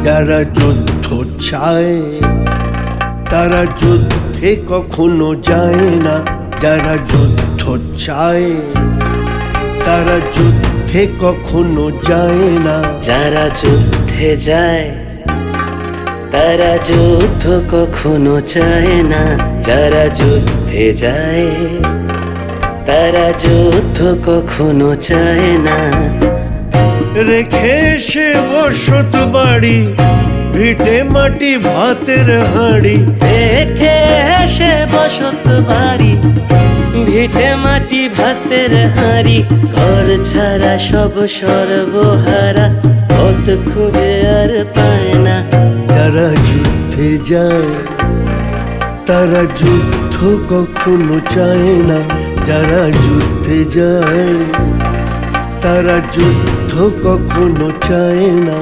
যারা যুদ্ধ চায় তারা যুদ্ধে কখনো যায় না, যারা যুদ্ধ চায় তারা যুদ্ধে কখনো যায় না। যারা যুদ্ধে যায় তারা যুদ্ধ কখনো চায় না, যারা যুদ্ধে যায় তারা যুদ্ধ কখনো চায় না। রেখে সে বসত বাড়ি, ভিটে মাটি ভাতের হাঁড়ি, রেখে সে বসত বাড়ি, ভিটে মাটি ভাতের হাঁড়ি, ঘর ছাড়া সব সর্বহারা, পথ খুঁজে আর পায় না। যারা যুদ্ধে যায় তারা যুদ্ধ কখনো চায় না, যারা যুদ্ধে যায় তারা যুদ্ধ কখনো চায় না।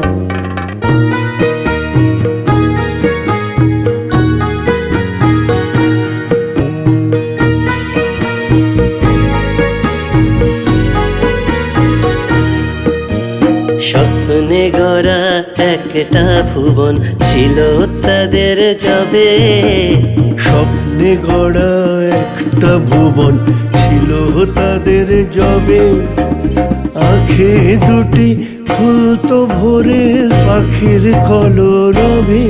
স্বপ্নে গড়া একটা ভুবন ছিল তাদের যবে, স্বপ্নে গড়া একটা ভুবন ছিল তাদের যবে, আঁখে দুটি খুলতো ভোরের পাখির কলরবে।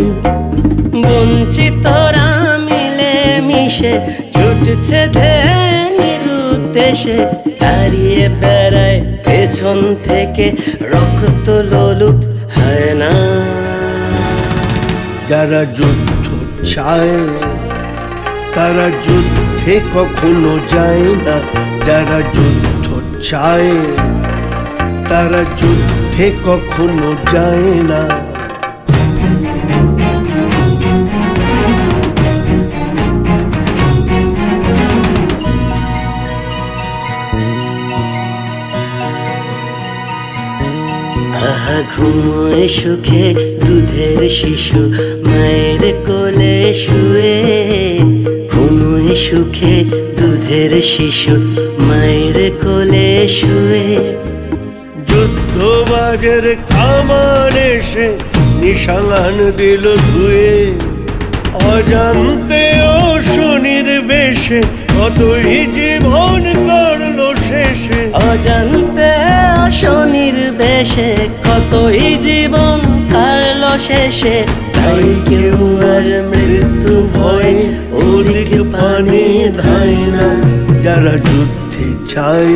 বঞ্চিতরা মিলে মিশে ছুটছে ধ্যানের উদ্দেশ্যে, দাঁড়িয়ে বেড়ায় পেছন থেকে রক্ত লোলুপ হয় না। যারা যুদ্ধ চায় তারা যুদ্ধে কখনো যায় না, যারা যুদ্ধ চায় তারা যুদ্ধে কখনো যায় না। আহা ঘুমোয় সুখে দুধের শিশু মায়ের কোলে শুয়ে, ঘুমোয় সুখে দুধের শিশু মায়ের কোলে শুয়ে। যুদ্ধবাজের কামান এসে নিশান দিল ধুয়ে, অজান্তে অশনির বেশে কতই জীবন করলো শেষে, অজান্তে অশনির বেশে কতই জীবন কাটলো শেষে। তাই কেউ আর মৃত্যু ভয় ওদিক পানে ধায় না। যারা যুদ্ধে চায়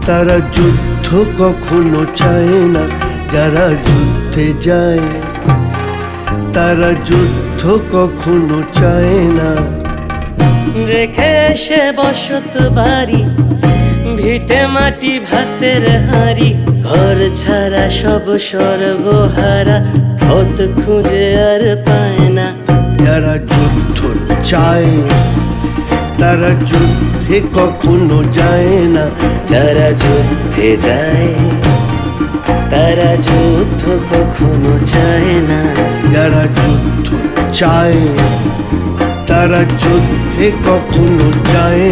তারা যুদ্ধ কখনো চায় না, যারা যুদ্ধে যায় তারা যুদ্ধ কখনো চায় না। রেখে সে বসত বাড়ি, ভিটে মাটি ভাতের হাঁড়ি, ঘর ছাড়া সব সর্বহারা, পথ খুঁজে আর পায় না। যারা যুদ্ধ চায় তারা যুদ্ধে কখনো যায় না, যারা যুদ্ধে যায় তারা যুদ্ধ কখনো চায় না। যারা যুদ্ধ চায় তারা যুদ্ধে কখনো যায়